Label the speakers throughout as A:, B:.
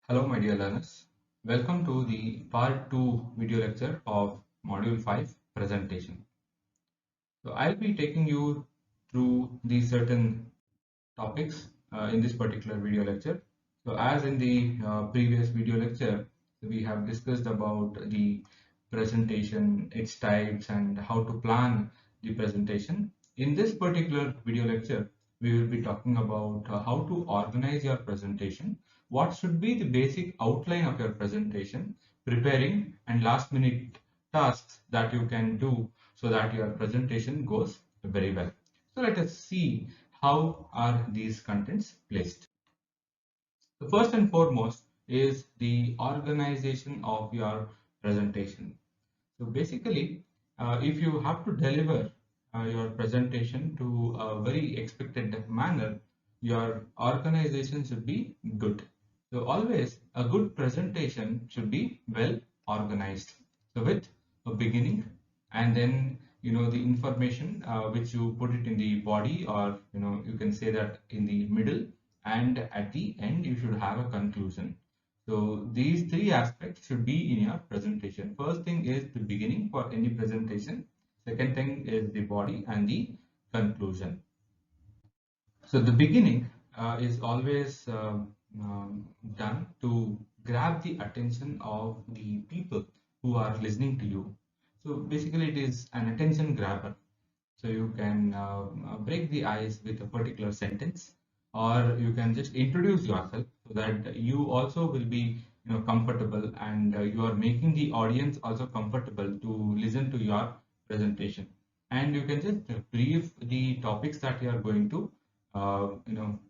A: Hello, my dear learners. Welcome to the part 2 video lecture of Module 5 presentation. So I'll be taking you through these certain topics in this particular video lecture. So as in the previous video lecture, we have discussed about the presentation, its types, and how to plan the presentation. In this particular video lecture, we will be talking about how to organize your presentation, what should be the basic outline of your presentation, preparing and last minute tasks that you can do so that your presentation goes very well. So let us see how are these contents placed. The first and foremost is the organization of your presentation. So basically, if you have to deliver your presentation to a very expected manner, your organization should be good. So always a good presentation should be well organized. So with a beginning and then the information which you put it in the body, or you can say that in the middle, and at the end you should have a conclusion. So these three aspects should be in your presentation. First thing is the beginning for any presentation. Second thing is the body and the conclusion. So the beginning is always done to grab the attention of the people who are listening to you. So basically it is an attention grabber. So you can break the ice with a particular sentence, or you can just introduce yourself so that you also will be comfortable, and you are making the audience also comfortable to listen to your presentation. And you can just brief the topics that you are going to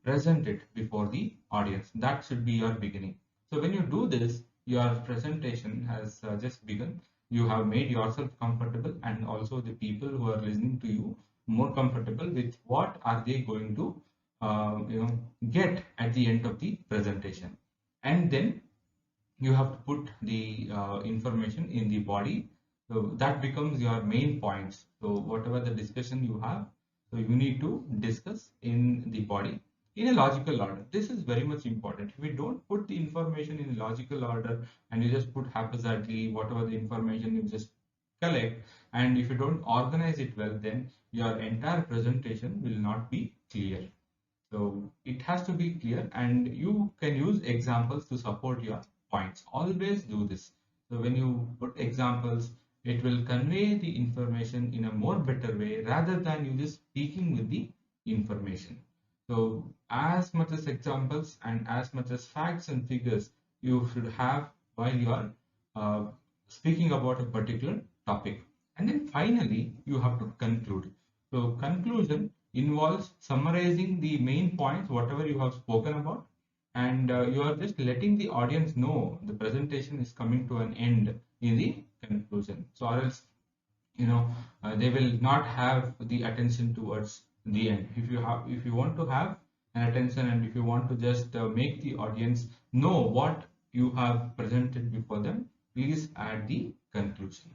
A: present it before the audience. That should be your beginning. So when you do this, your presentation has just begun. You have made yourself comfortable, and also the people who are listening to you more comfortable with what are they going to get at the end of the presentation. And then you have to put the information in the body. So that becomes your main points. So whatever the discussion you have, so you need to discuss in the body in a logical order. This is very much important. If we don't put the information in logical order and you just put haphazardly whatever the information you just collect, and if you don't organize it well, then your entire presentation will not be clear. So it has to be clear, and you can use examples to support your points. Always do this. So when you put examples, it will convey the information in a more better way rather than you just speaking with the information. So as much as examples and as much as facts and figures you should have while you are uh, speaking about a particular topic. And then finally, you have to conclude. So conclusion involves summarizing the main points, whatever you have spoken about, and you are just letting the audience know the presentation is coming to an end in the conclusion. So or else, they will not have the attention towards the end. If you want to have an attention, and if you want to just make the audience know what you have presented before them, please add the conclusion.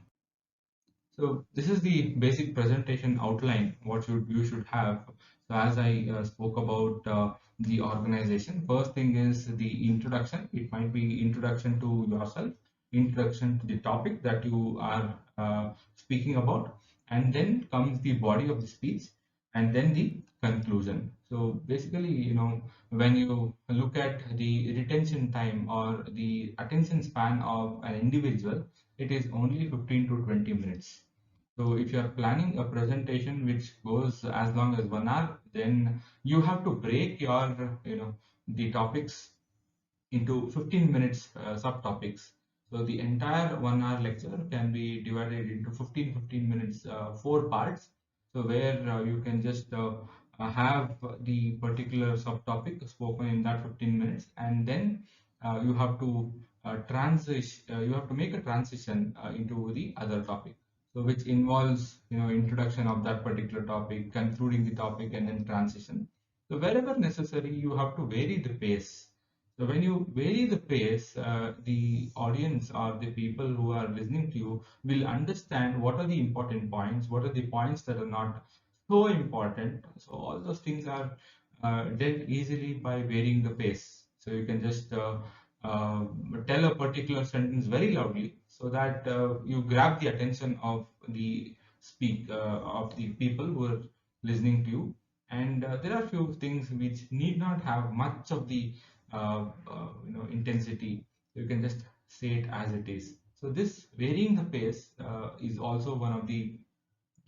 A: So this is the basic presentation outline, what you should have. So as I spoke about the organization, first thing is the introduction. It might be introduction to yourself, introduction to the topic that you are speaking about, and then comes the body of the speech, and then the conclusion. So basically, when you look at the retention time or the attention span of an individual, it is only 15 to 20 minutes. So if you are planning a presentation which goes as long as 1 hour, then you have to break your, the topics into 15 minutes subtopics. So the entire 1 hour lecture can be divided into 15 minutes, 4 parts. So where you can just have the particular subtopic spoken in that 15 minutes, and then you have to you have to make a transition into the other topic. So which involves, introduction of that particular topic, concluding the topic, and then transition. So wherever necessary, you have to vary the pace. So when you vary the pace, the audience or the people who are listening to you will understand what are the important points, what are the points that are not so important. So all those things are dealt easily by varying the pace. So you can just uh, tell a particular sentence very loudly so that you grab the attention of the people who are listening to you. And there are few things which need not have much of the intensity. You can just say it as it is. So this varying the pace is also one of the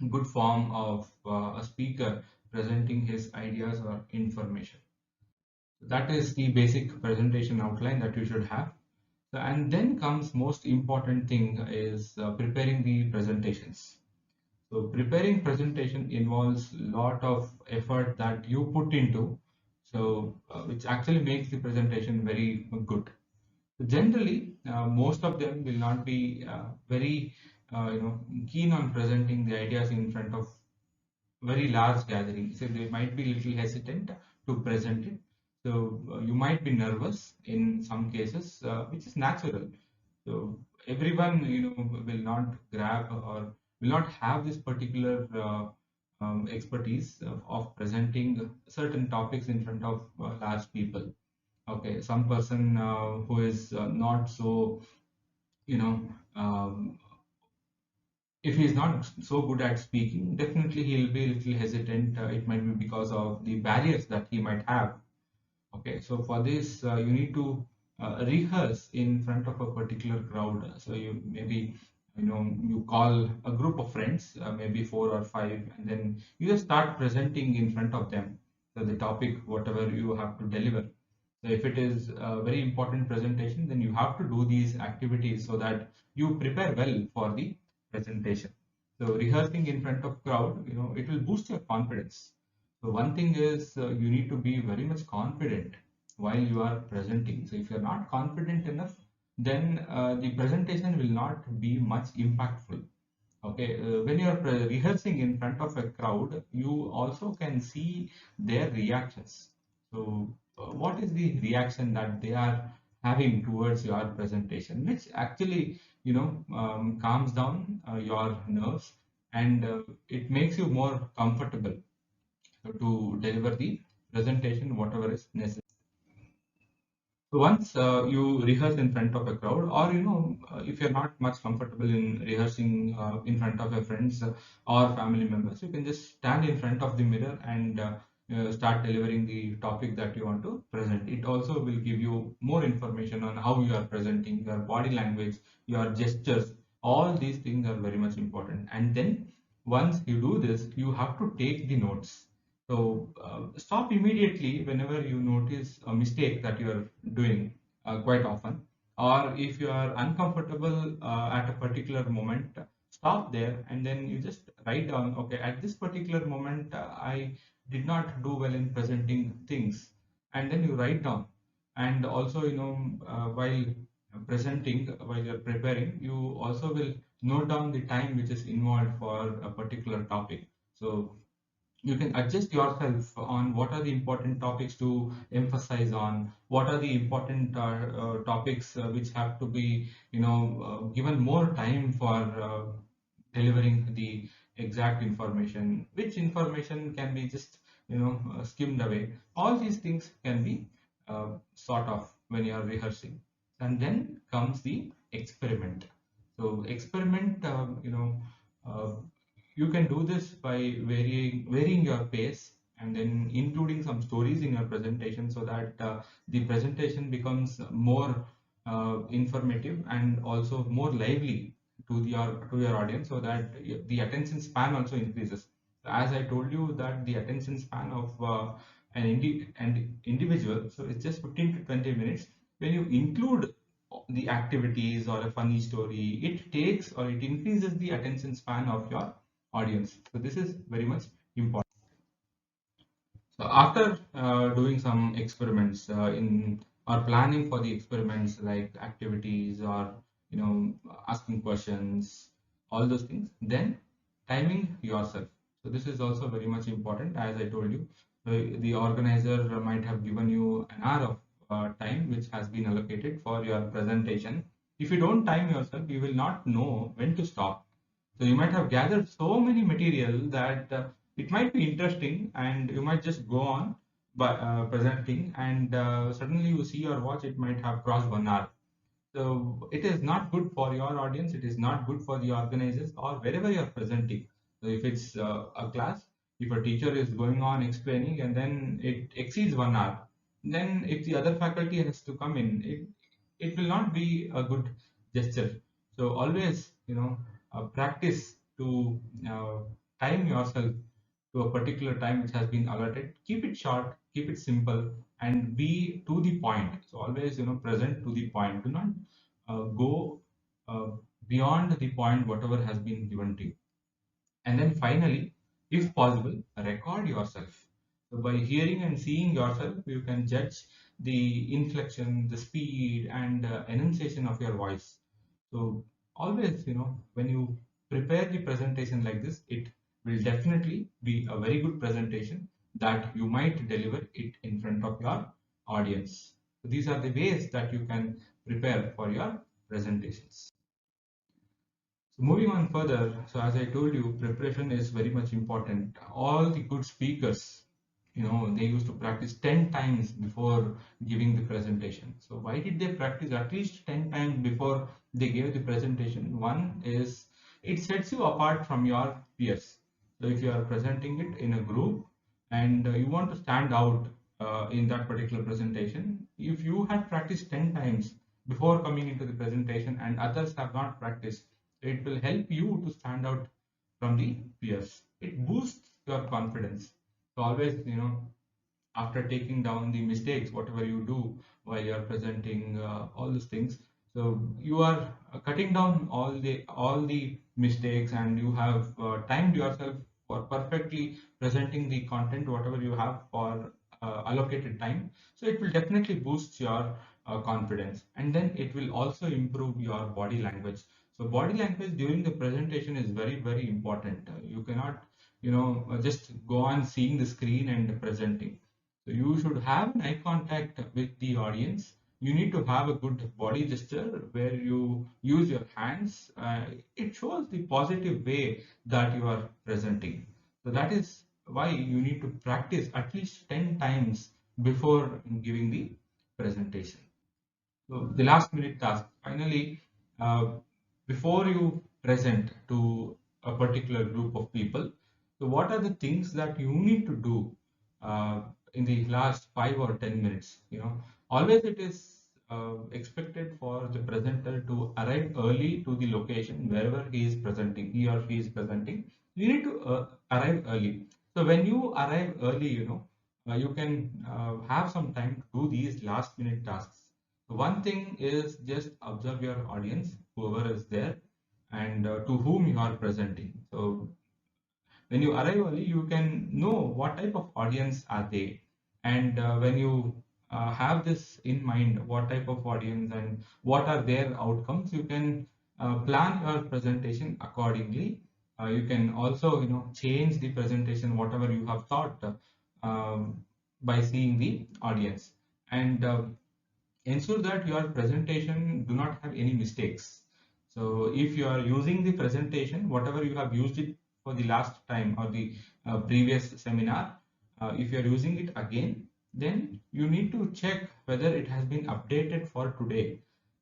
A: good form of a speaker presenting his ideas or information. That is the basic presentation outline that you should have. And then comes most important thing is preparing the presentations. So preparing presentation involves a lot of effort that you put into, so which actually makes the presentation very good. Generally, most of them will not be very keen on presenting the ideas in front of very large gathering, so they might be little hesitant to present it. So you might be nervous in some cases, which is natural. So everyone will not grab or will not have this particular expertise of presenting certain topics in front of large people. Okay, some person who is not so you know um, if he is not so good at speaking, definitely he'll be a little hesitant. It might be because of the barriers that he might have. Okay, so for this, you need to rehearse in front of a particular crowd. So you maybe you call a group of friends, maybe 4 or 5, and then you just start presenting in front of them. So the topic, whatever you have to deliver. So if it is a very important presentation, then you have to do these activities so that you prepare well for the presentation. So rehearsing in front of crowd, it will boost your confidence. So one thing is you need to be very much confident while you are presenting. So if you're not confident enough, then the presentation will not be much impactful. Okay, when you are rehearsing in front of a crowd, you also can see their reactions. So, what is the reaction that they are having towards your presentation, which actually, calms down your nerves, and it makes you more comfortable to deliver the presentation, whatever is necessary. So once you rehearse in front of a crowd, or if you're not much comfortable in rehearsing in front of your friends or family members, you can just stand in front of the mirror and start delivering the topic that you want to present. It also will give you more information on how you are presenting, your body language, your gestures. All these things are very much important. And then once you do this, you have to take the notes. So stop immediately whenever you notice a mistake that you are doing quite often, or if you are uncomfortable at a particular moment, stop there and then you just write down, okay, at this particular moment I did not do well in presenting things, and then you write down. And also, while presenting, while you're preparing, you also will note down the time which is involved for a particular topic. So you can adjust yourself on what are the important topics to emphasize on, what are the important topics which have to be given more time for delivering the exact information, which information can be just skimmed away. All these things can be sort of when you are rehearsing. And then comes the experiment. So experiment, uh, you can do this by varying your pace and then including some stories in your presentation, so that the presentation becomes more informative and also more lively to your audience, so that the attention span also increases. As I told you that the attention span of an individual, so it's just 15 to 20 minutes. When you include the activities or a funny story, it takes or it increases the attention span of your audience. So this is very much important. So after doing some experiments in or planning for the experiments like activities or asking questions, all those things, then timing yourself. So this is also very much important. As I told you, the organizer might have given you an hour of time which has been allocated for your presentation. If you don't time yourself, you will not know when to stop. So you might have gathered so many material that it might be interesting and you might just go on, presenting, and suddenly you see your watch, it might have crossed 1 hour. So it is not good for your audience, it is not good for the organizers or wherever you are presenting. So if it's a class, if a teacher is going on explaining and then it exceeds 1 hour, then if the other faculty has to come in, it will not be a good gesture. So always, practice to uh, time yourself to a particular time which has been allotted. Keep it short, keep it simple, and be to the point. So always, present to the point. Do not go uh, beyond the point whatever has been given to you. And then finally, if possible, record yourself. So by hearing and seeing yourself, you can judge the inflection, the speed, and enunciation of your voice. So always, when you prepare the presentation like this, it will definitely be a very good presentation that you might deliver it in front of your audience. So these are the ways that you can prepare for your presentations. So moving on further, so as I told you, preparation is very much important. All the good speakers, they used to practice 10 times before giving the presentation. So why did they practice at least 10 times before they gave the presentation? One is it sets you apart from your peers. So if you are presenting it in a group and you want to stand out in that particular presentation, if you had practiced 10 times before coming into the presentation and others have not practiced, it will help you to stand out from the peers. It boosts your confidence. So always, after taking down the mistakes, whatever you do while you're presenting, all those things, so you are cutting down all the mistakes, and you have timed yourself for perfectly presenting the content, whatever you have for allocated time. So it will definitely boost your confidence, and then it will also improve your body language. So body language during the presentation is very, very important. You cannot, just go on seeing the screen and presenting. So you should have an eye contact with the audience. You need to have a good body gesture where you use your hands. It shows the positive way that you are presenting. So that is why you need to practice at least 10 times before giving the presentation. So the last minute task. Finally, uh, before you present to a particular group of people, so what are the things that you need to do uh, in the last 5 or 10 minutes? Always it is expected for the presenter to arrive early to the location wherever he or she is presenting. You need to arrive early. So when you arrive early, you can have some time to do these last minute tasks. One thing is just observe your audience, whoever is there, and to whom you are presenting. So when you arrive early, you can know what type of audience are they, and when you have this in mind, what type of audience and what are their outcomes, you can plan your presentation accordingly. You can also, change the presentation whatever you have thought by seeing the audience, and ensure that your presentation do not have any mistakes. So if you are using the presentation, whatever you have used it for the last time or the previous seminar, if you are using it again, then you need to check whether it has been updated for today.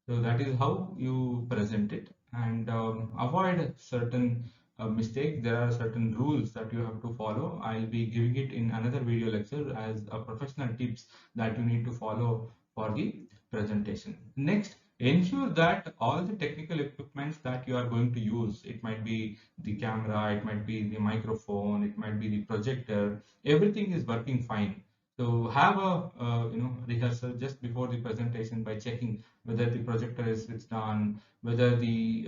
A: So that is how you present it, and avoid certain mistakes. There are certain rules that you have to follow. I'll be giving it in another video lecture as a professional tips that you need to follow for the presentation. Next, ensure that all the technical equipments that you are going to use, it might be the camera, it might be the microphone, it might be the projector, everything is working fine. So have a rehearsal just before the presentation by checking whether the projector is switched on, whether the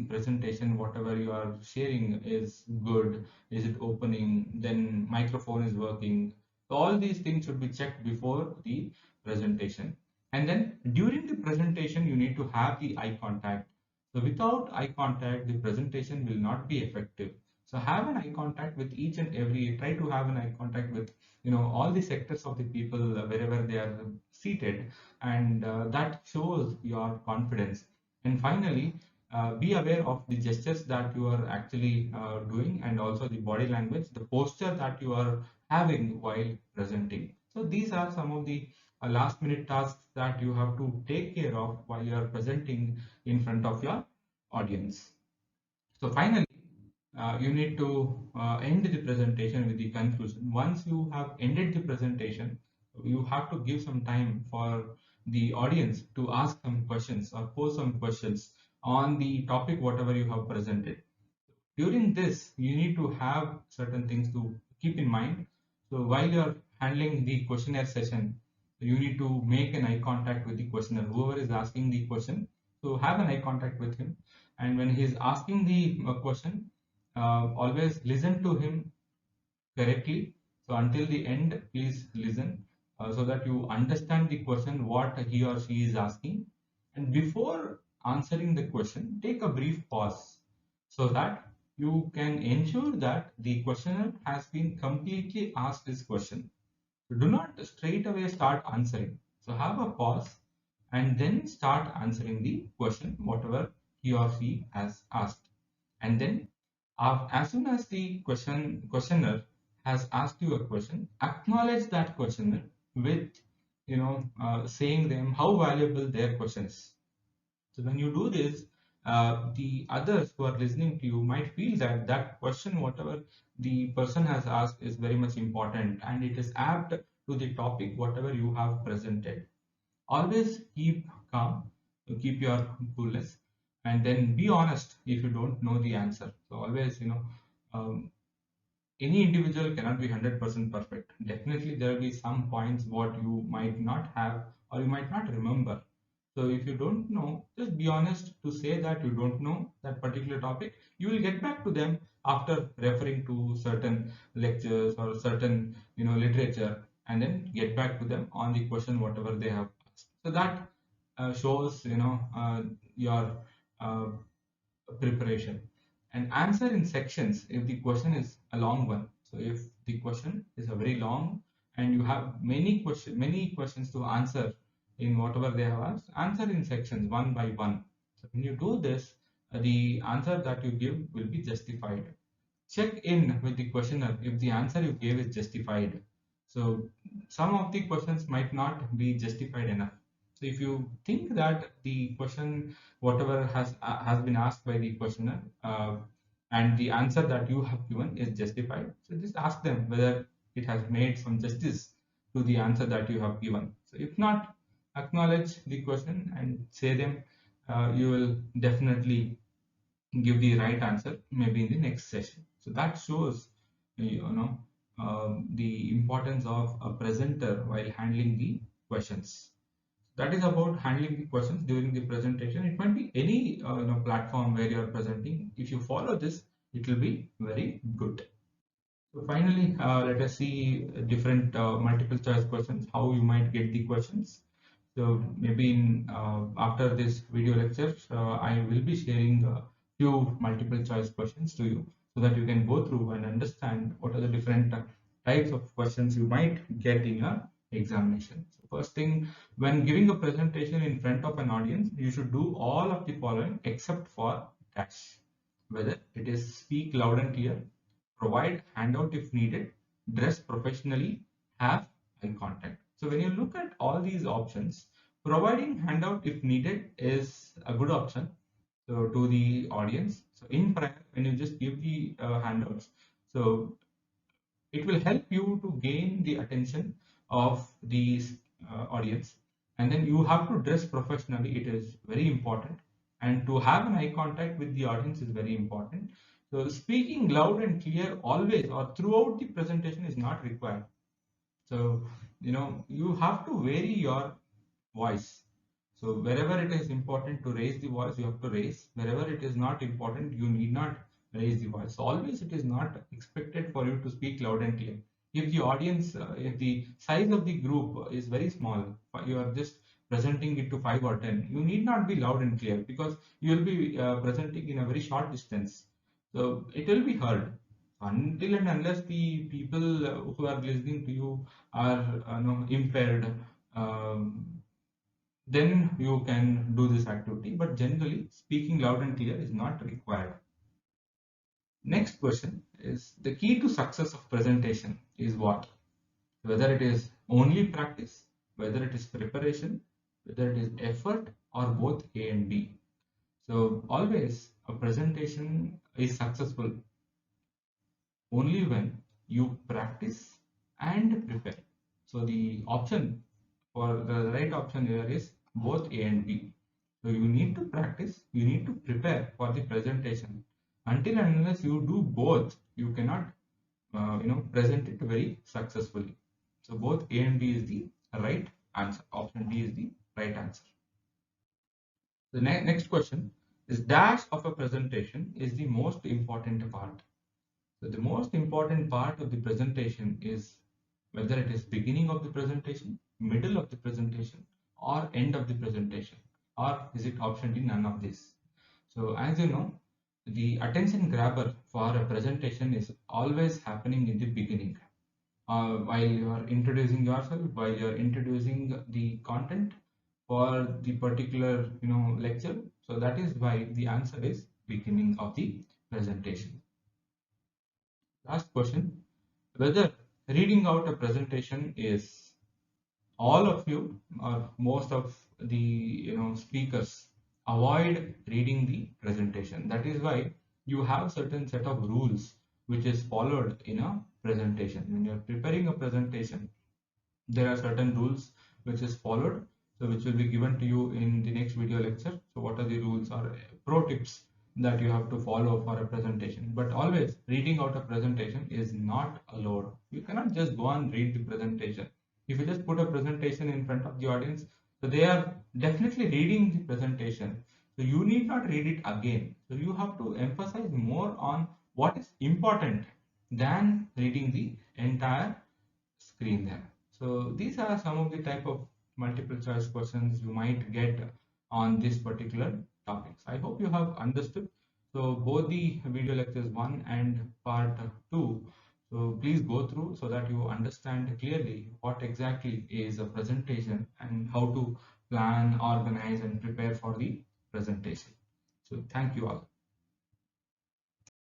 A: presentation whatever you are sharing is good, is it opening, then microphone is working. So all these things should be checked before the presentation. And then during the presentation, you need to have the eye contact. So without eye contact, the presentation will not be effective. So have an eye contact with each and every, try to have an eye contact with, all the sectors of the people wherever they are seated, and that shows your confidence. And finally, be aware of the gestures that you are actually doing, and also the body language, the posture that you are having while presenting. So these are some of the last minute tasks that you have to take care of while you are presenting in front of your audience. So finally, you need to end the presentation with the conclusion. Once you have ended the presentation, you have to give some time for the audience to ask some questions or pose some questions on the topic whatever you have presented. During this, you need to have certain things to keep in mind. So while you're handling the questionnaire session, you need to make an eye contact with the questioner, whoever is asking the question. So have an eye contact with him, and when he is asking the question, always listen to him correctly. So until the end, please listen so that you understand the question, what he or she is asking. And before answering the question, take a brief pause so that you can ensure that the questioner has been completely asked this question. So do not straight away start answering. So have a pause and then start answering the question, whatever he or she has asked. And then as soon as the questioner has asked you a question, acknowledge that questioner with saying them how valuable their question is. So when you do this, the others who are listening to you might feel that that question, whatever the person has asked, is very much important and it is apt to the topic, whatever you have presented. Always keep calm, keep your coolness, and then be honest if you don't know the answer. So always, um, any individual cannot be 100% perfect. Definitely, there will be some points what you might not have or you might not remember. So if you don't know, just be honest to say that you don't know that particular topic. You will get back to them after referring to certain lectures or certain literature, and then get back to them on the question whatever they have asked. So that shows your uh, preparation. And answer in sections if the question is a long one. So if the question is a very long and you have many questions to answer in whatever they have asked, answer in sections one by one. So when you do this, the answer that you give will be justified. Check in with the questioner if the answer you gave is justified. So some of the questions might not be justified enough. So if you think that the question, whatever has been asked by the questioner, and the answer that you have given is justified, so just ask them whether it has made some justice to the answer that you have given. So if not, acknowledge the question and say them. You will definitely give the right answer maybe in the next session. So that shows the importance of a presenter while handling the questions. That is about handling the questions during the presentation. It might be any platform where you are presenting. If you follow this, it will be very good. So finally, let us see different multiple choice questions, how you might get the questions. So maybe after this video lecture, I will be sharing a few multiple choice questions to you so that you can go through and understand what are the different types of questions you might get in your examination. So first thing, when giving a presentation in front of an audience, you should do all of the following except for dash. Whether it is speak loud and clear, provide handout if needed, dress professionally, have eye contact. So when you look at all these options, providing handout if needed is a good option so to the audience. So in prior, when you just give the handouts, so it will help you to gain the attention of these audience. And then you have to dress professionally. It is very important. And to have an eye contact with the audience is very important. So speaking loud and clear always or throughout the presentation is not required. So, you have to vary your voice. So wherever it is important to raise the voice, you have to raise. Wherever it is not important, you need not raise the voice. So always it is not expected for you to speak loud and clear. If the audience, if the size of the group is very small, you are just presenting it to 5 or 10, you need not be loud and clear because you will be presenting in a very short distance. So it will be heard until and unless the people who are listening to you are impaired. Um, then you can do this activity, but generally speaking loud and clear is not required. Next question is, the key to success of presentation is what? Whether it is only practice, whether it is preparation, whether it is effort, or both A and B. So always a presentation is successful only when you practice and prepare. So the option for the right option here is both A and B. So you need to practice, you need to prepare for the presentation. Until and unless you do both, you cannot present it very successfully. So both A and B is the right answer. Option B is the right answer. The next question is, dash of a presentation is the most important part. So the most important part of the presentation is whether it is beginning of the presentation, middle of the presentation, or end of the presentation, or is it option D, none of this. So as you know, the attention grabber for a presentation is always happening in the beginning. While you are introducing yourself, while you are introducing the content for the particular lecture. So that is why the answer is beginning of the presentation. Last question, whether reading out a presentation is all of you or most of the speakers avoid reading the presentation. That is why you have certain set of rules which is followed in a presentation. When you're preparing a presentation, there are certain rules which is followed, so which will be given to you in the next video lecture. So what are the rules or pro tips that you have to follow for a presentation? But always reading out a presentation is not allowed. You cannot just go and read the presentation. If you just put a presentation in front of the audience, so they are definitely reading the presentation, so you need not read it again. So you have to emphasize more on what is important than reading the entire screen there. So these are some of the type of multiple choice questions you might get on this particular topics. I hope you have understood. So both the video lectures 1 and part 2. So please go through so that you understand clearly what exactly is a presentation and how to plan, organize and prepare for the presentation. So thank you all.